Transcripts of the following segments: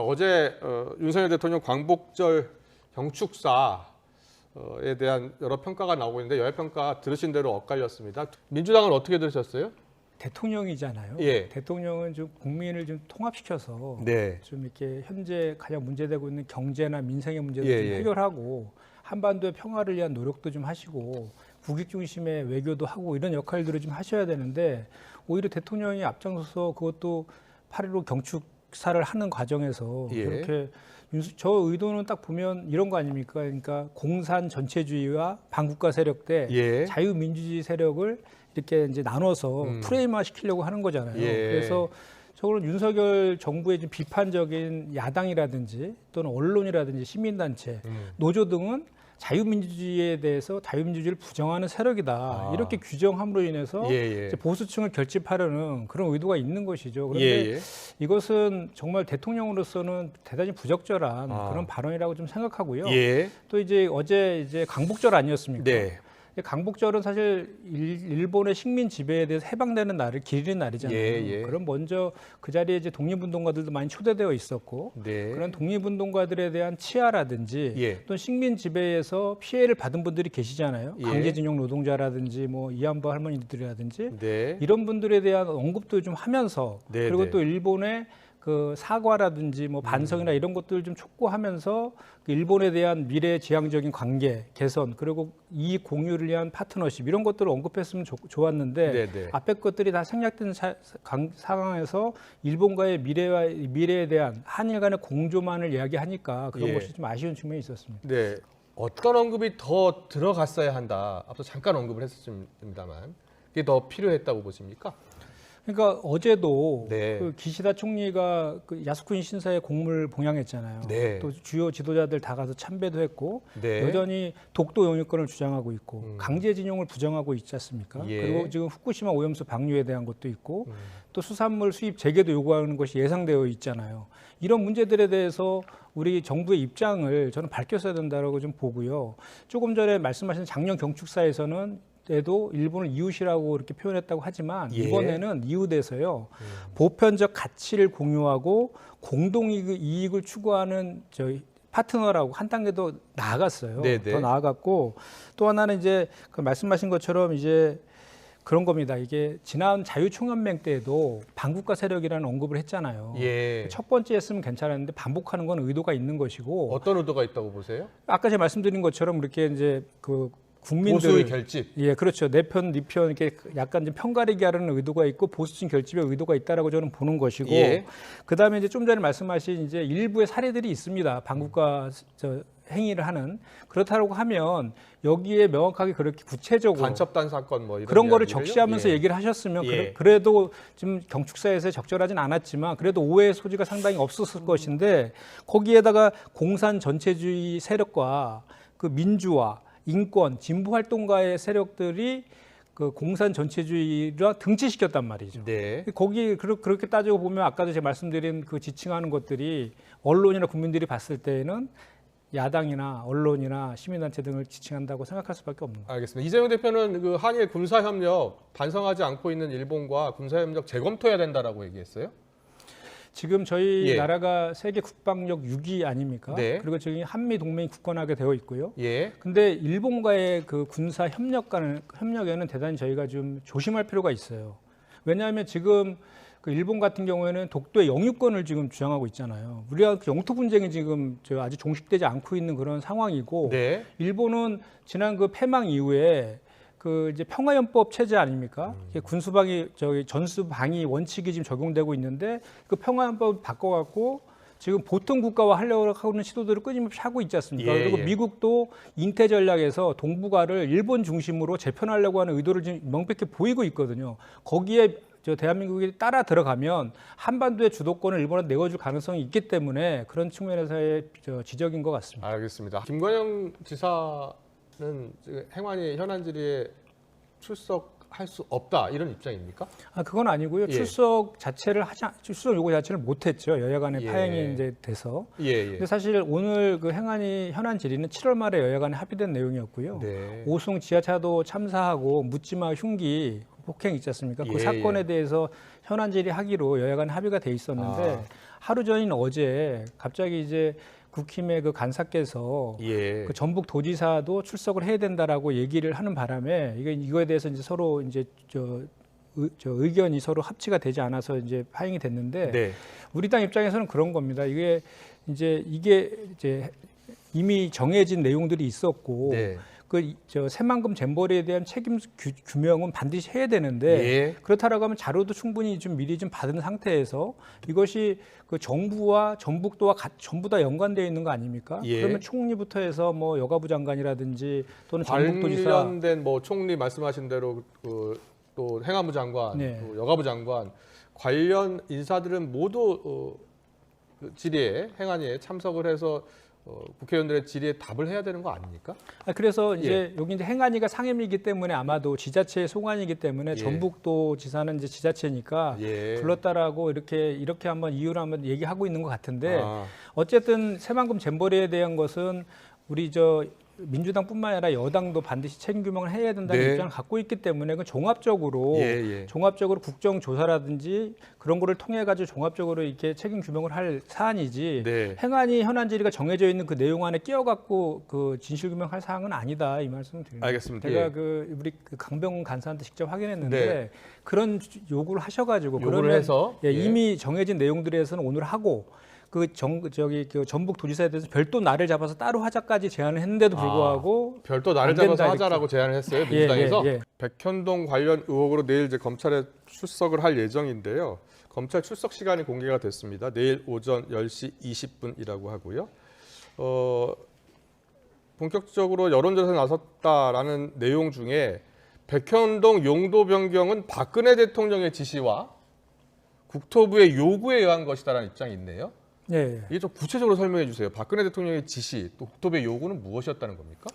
어제 윤석열 대통령 광복절 경축사에 대한 여러 평가가 나오고 있는데 여야 평가 들으신 대로 엇갈렸습니다. 민주당은 어떻게 들으셨어요? 대통령이잖아요. 예. 대통령은 좀 국민을 좀 통합시켜서 네. 좀 이렇게 현재 가장 문제되고 있는 경제나 민생의 문제도 좀 예. 해결하고 한반도의 평화를 위한 노력도 좀 하시고 국익 중심의 외교도 하고 이런 역할들을 좀 하셔야 되는데 오히려 대통령이 앞장서서 그것도 8.15 경축사를 하는 과정에서 예. 이렇게 저 의도는 딱 보면 이런 거 아닙니까? 그러니까 공산 전체주의와 반국가 세력 대 예. 자유민주주의 세력을 이렇게 이제 나눠서 프레임화 시키려고 하는 거잖아요. 예. 그래서 저거는 윤석열 정부의 좀 비판적인 야당이라든지 또는 언론이라든지 시민단체, 노조 등은 자유민주주의에 대해서 자유민주주의를 부정하는 세력이다. 이렇게 규정함으로 인해서 예. 이제 보수층을 결집하려는 그런 의도가 있는 것이죠. 그런데 예. 이것은 정말 대통령으로서는 대단히 부적절한 그런 발언이라고 좀 생각하고요. 예. 또 이제 어제 이제 광복절 아니었습니까? 네. 광복절은 사실 일본의 식민 지배에 대해서 해방되는 날을 기리는 날이잖아요. 예. 그럼 먼저 그 자리에 이제 독립운동가들도 많이 초대되어 있었고 네. 그런 독립운동가들에 대한 치하라든지 예. 또 식민 지배에서 피해를 받은 분들이 계시잖아요. 예. 강제징용 노동자라든지 뭐 이한부 할머니들이라든지 네. 이런 분들에 대한 언급도 좀 하면서 네, 그리고 네. 또 일본의 그 사과라든지 뭐 반성이나 이런 것들을 좀 촉구하면서 그 일본에 대한 미래 지향적인 관계 개선 그리고 이익 공유를 위한 파트너십 이런 것들을 언급했으면 좋았는데 네. 앞에 것들이 다 생략된 상황에서 일본과의 미래에 대한 한일 간의 공조만을 이야기하니까 그런 예. 것이 좀 아쉬운 측면이 있었습니다. 네. 어떤 언급이 더 들어갔어야 한다. 앞서 잠깐 언급을 했었습니다만 이게 더 필요했다고 보십니까? 그러니까 어제도 네. 그 기시다 총리가 그 야스쿠니 신사에 공물 봉양했잖아요. 네. 또 주요 지도자들 다 가서 참배도 했고 네. 여전히 독도 영유권을 주장하고 있고 강제징용을 부정하고 있지 않습니까? 예. 그리고 지금 후쿠시마 오염수 방류에 대한 것도 있고 또 수산물 수입 재개도 요구하는 것이 예상되어 있잖아요. 이런 문제들에 대해서 우리 정부의 입장을 저는 밝혔어야 된다고 좀 보고요. 조금 전에 말씀하신 작년 경축사에서는 때도 일본을 이웃이라고 이렇게 표현했다고 하지만 예. 이번에는 이웃에서요 보편적 가치를 공유하고 공동 이익을 추구하는 저희 파트너라고 한 단계 더 나아갔어요. 네네. 더 나아갔고 또 하나는 이제 그 말씀하신 것처럼 이제 그런 겁니다. 이게 지난 자유총연맹 때에도 반국가 세력이라는 언급을 했잖아요. 예. 첫 번째 했으면 괜찮았는데 반복하는 건 의도가 있는 것이고 어떤 의도가 있다고 보세요? 아까 제가 말씀드린 것처럼 이렇게 이제 그 국민들 보수의 결집. 예, 그렇죠. 내 편, 네 편 이렇게 약간 좀 편가르기 하려는 의도가 있고 보수층 결집의 의도가 있다라고 저는 보는 것이고, 예. 그다음에 이제 좀 전에 말씀하신 이제 일부의 사례들이 있습니다. 반국가 행위를 하는 그렇다고 하면 여기에 명확하게 그렇게 구체적으로 간첩단 사건 뭐 이런 그런 거를 이야기를요? 적시하면서 예. 얘기를 하셨으면 예. 그래도 지금 경축사에서 적절하진 않았지만 그래도 오해의 소지가 상당히 없었을 것인데 거기에다가 공산 전체주의 세력과 그 민주화 인권, 진보 활동가의 세력들이 그 공산 전체주의를 등치시켰단 말이죠. 네. 거기 그렇게 따지고 보면 아까도 제가 말씀드린 그 지칭하는 것들이 언론이나 국민들이 봤을 때에는 야당이나 언론이나 시민단체 등을 지칭한다고 생각할 수밖에 없는 거예요. 알겠습니다. 이재용 대표는 그 한일 군사협력 반성하지 않고 있는 일본과 군사협력 재검토해야 된다라고 얘기했어요. 지금 저희 예. 나라가 세계 국방력 6위 아닙니까? 네. 그리고 지금 한미 동맹이 굳건하게 되어 있고요. 예. 근데 일본과의 그 군사 협력에는 대단히 저희가 좀 조심할 필요가 있어요. 왜냐하면 지금 그 일본 같은 경우에는 독도의 영유권을 지금 주장하고 있잖아요. 우리가 그 영토 분쟁이 지금 아직 종식되지 않고 있는 그런 상황이고, 네. 일본은 지난 그 패망 이후에 그 이제 평화연법 체제 아닙니까? 군수방위 전수방위 원칙이 지금 적용되고 있는데 그 평화연법을 바꿔갖고 지금 보통 국가화 하려고 하는 시도들을 끊임없이 하고 있지 않습니까? 예, 그리고 예. 미국도 인태 전략에서 동북아를 일본 중심으로 재편하려고 하는 의도를 지금 명백히 보이고 있거든요. 거기에 대한민국이 따라 들어가면 한반도의 주도권을 일본한테 내어줄 가능성이 있기 때문에 그런 측면에서의 지적인 것 같습니다. 알겠습니다. 김관영 지사는 행안위 현안 질의에 출석할 수 없다 이런 입장입니까? 그건 아니고요. 예. 출석 요구 자체를 못했죠. 여야 간의 예. 파행이 이제 돼서. 예. 근데 사실 오늘 그 행안위 현안 질의는 7월 말에 여야 간에 합의된 내용이었고요. 네. 오송 지하차도 참사하고 묻지마 흉기 폭행 있지 않습니까? 예, 그 사건에 대해서 현안 질의하기로 여야 간 합의가 돼 있었는데 하루 전인 어제 갑자기 이제 국힘의 그 간사께서 예. 그 전북 도지사도 출석을 해야 된다라고 얘기를 하는 바람에 이거에 대해서 이제 서로 이제 저 의견이 서로 합치가 되지 않아서 이제 파행이 됐는데 네. 우리 당 입장에서는 그런 겁니다. 이게 이제 이미 정해진 내용들이 있었고 네. 저 새만금 잼버리에 대한 책임 규명은 반드시 해야 되는데 예. 그렇다라고 하면 자료도 충분히 좀 미리 좀 받은 상태에서 이것이 그 정부와 전북도와 전부 다 연관되어 있는 거 아닙니까? 예. 그러면 총리부터 해서 뭐 여가부 장관이라든지 또는 전북도지사 관련된 뭐 총리 말씀하신 대로 또 행안부 장관, 네. 또 여가부 장관 관련 인사들은 모두 질의에 행안위에 참석을 해서 국회의원들의 질의에 답을 해야 되는 거 아닙니까? 그래서 이제 여기 이제 행안위가 상임이기 때문에 아마도 지자체의 소관이기 때문에 예. 전북도 지사는 이제 지자체니까 예. 불렀다라고 이렇게 한번 이유를 한번 얘기하고 있는 것 같은데 아. 어쨌든 새만금 잼버리에 대한 것은 우리 민주당뿐만 아니라 여당도 반드시 책임 규명을 해야 된다는 네. 입장을 갖고 있기 때문에 그 종합적으로 예. 국정조사라든지 그런 거를 통해 가지고 종합적으로 이렇게 책임 규명을 할 사안이지 네. 행안위 현안 질의가 정해져 있는 그 내용 안에 끼어갖고 그 진실 규명할 사항은 아니다 이 말씀을 드립니다. 알겠습니다. 제가 예. 우리 강병훈 간사한테 직접 확인했는데 네. 그런 요구를 하셔가지고 요구를 그러면 해서 예. 이미 정해진 내용들에서는 오늘 하고 그 전북 도지사에 대해서 별도 날을 잡아서 따로 하자까지 제안을 했는데도 불구하고 별도 날을 안 된다 잡아서 하자라고 제안을 했어요, 민주당에서. 예. 백현동 관련 의혹으로 내일 이제 검찰에 출석을 할 예정인데요. 검찰 출석 시간이 공개가 됐습니다. 내일 오전 10시 20분이라고 하고요. 본격적으로 여론조사에 나섰다라는 내용 중에 백현동 용도 변경은 박근혜 대통령의 지시와 국토부의 요구에 의한 것이다라는 입장이 있네요. 예. 이게 좀 구체적으로 설명해 주세요. 박근혜 대통령의 지시, 또 국토부의 요구는 무엇이었다는 겁니까?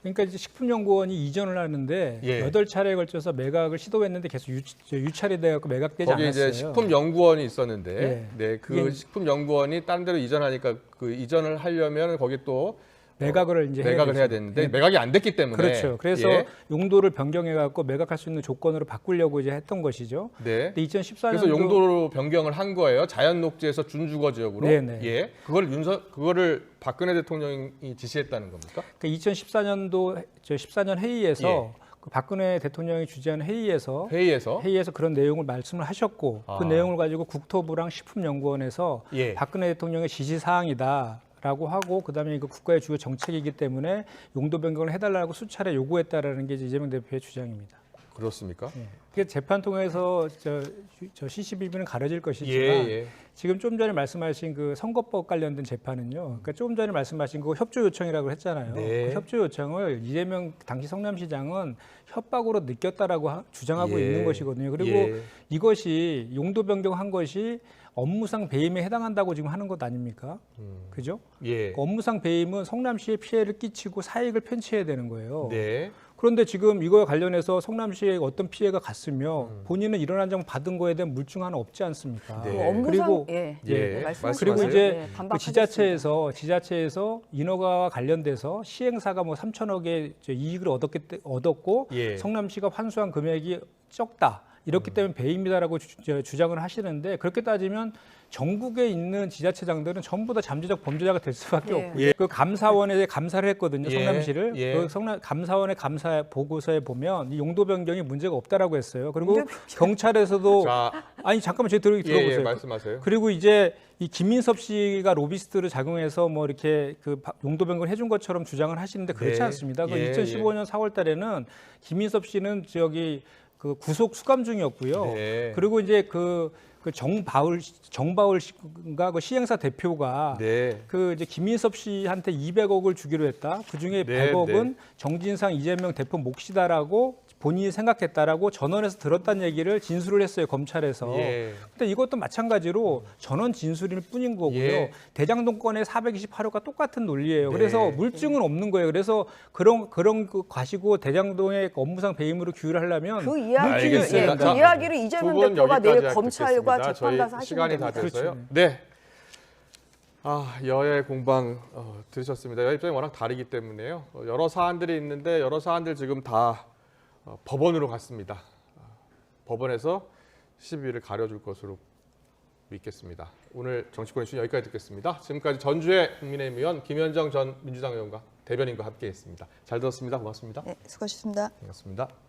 그러니까 이제 식품연구원이 이전을 하는데 예. 8차례에 걸쳐서 매각을 시도했는데 계속 유찰이 돼갖고 매각되지 거기 않았어요. 이제 식품연구원이 있었는데, 예. 네, 그 이게- 식품연구원이 다른 데로 이전하니까 그 이전을 하려면 거기 또 매각을 이제 매각을 해야 되죠. 되는데 예. 매각이 안 됐기 때문에 그렇죠. 그래서 예. 용도를 변경해 갖고 매각할 수 있는 조건으로 바꾸려고 이제 했던 것이죠. 네. 근데 2014년도 그래서 용도로 변경을 한 거예요. 자연녹지에서 준주거 지역으로. 네네. 예. 그거를 박근혜 대통령이 지시했다는 겁니까? 2014년도 14년 회의에서 예. 그 박근혜 대통령이 주재한 회의에서 회의에서 그런 내용을 말씀을 하셨고 아. 그 내용을 가지고 국토부랑 식품연구원에서 예. 박근혜 대통령의 지시 사항이다라고 하고 그다음에 이거 국가의 주요 정책이기 때문에 용도 변경을 해달라고 수차례 요구했다라는 게 이제 이재명 대표의 주장입니다. 그렇습니까? 그 재판 통해서 저 CCBB는 가려질 것이지만 예. 지금 좀 전에 말씀하신 그 선거법 관련된 재판은요. 그러니까 좀 전에 말씀하신 거 협조 요청이라고 했잖아요. 네. 그 협조 요청을 이재명 당시 성남시장은 협박으로 느꼈다라고 주장하고 예. 있는 것이거든요. 그리고 예. 이것이 용도 변경한 것이 업무상 배임에 해당한다고 지금 하는 것 아닙니까? 그죠? 예. 그 업무상 배임은 성남시에 피해를 끼치고 사익을 편취해야 되는 거예요. 네. 그런데 지금 이거와 관련해서 성남시에 어떤 피해가 갔으며 본인은 이런 한 장 받은 거에 대한 물증 하나 없지 않습니까? 네. 그 업무상 그리고 예. 말씀하시죠. 그리고 말씀하세요. 이제 예, 그 지자체에서 인허가와 관련돼서 시행사가 뭐 3천억의 이익을 얻었고 예. 성남시가 환수한 금액이 적다. 이렇기 때문에 배임이다라고 주장을 하시는데 그렇게 따지면 전국에 있는 지자체장들은 전부 다 잠재적 범죄자가 될 수밖에 예. 없고요. 그 감사원에 감사를 했거든요. 예. 성남시를. 예. 그 감사원의 감사 보고서에 보면 이 용도 변경이 문제가 없다라고 했어요. 그리고 경찰에서도 자, 아니 잠깐만 제 들어보세요. 말씀하세요. 그리고 이제 이 김민섭 씨가 로비스트를 작용해서 뭐 이렇게 그 용도 변경을 해준 것처럼 주장을 하시는데 그렇지 네. 않습니다. 그 예, 2015년 4월달에는 김민섭 씨는 그 구속 수감 중이었고요. 네. 그리고 이제 그 정바울 씨가 그 시행사 대표가 네. 그 이제 김민섭 씨한테 200억을 주기로 했다. 그 중에 네, 100억은 네. 정진상 이재명 대표 몫이다라고 본인이 생각했다라고 전원에서 들었다는 얘기를 진술을 했어요, 검찰에서. 예. 근데 이것도 마찬가지로 전원 진술일 뿐인 거고요. 예. 대장동 건의 428호가 똑같은 논리예요. 네. 그래서 물증은 없는 거예요. 그래서 그런 거 가지고 대장동의 업무상 배임으로 규율을 하려면 그 이야기를 알겠습니다. 그 자, 이야기를 이재명 두 분 대표가 여기까지 내일 검찰과 듣겠습니다. 재판 가서 저희 하시면 시간이 다 됩니다. 됐어요. 그렇죠. 네. 여야 공방 들으셨습니다. 여야 입장이 워낙 다르기 때문에요. 여러 사안들이 있는데 여러 사안들 지금 다 법원으로 갔습니다. 법원에서 시비를 가려줄 것으로 믿겠습니다. 오늘 정치권 이슈 여기까지 듣겠습니다. 지금까지 전주의 국민의힘 의원 김현정 전 민주당 의원과 대변인과 함께했습니다. 잘 들었습니다. 고맙습니다. 네, 수고하셨습니다. 고맙습니다.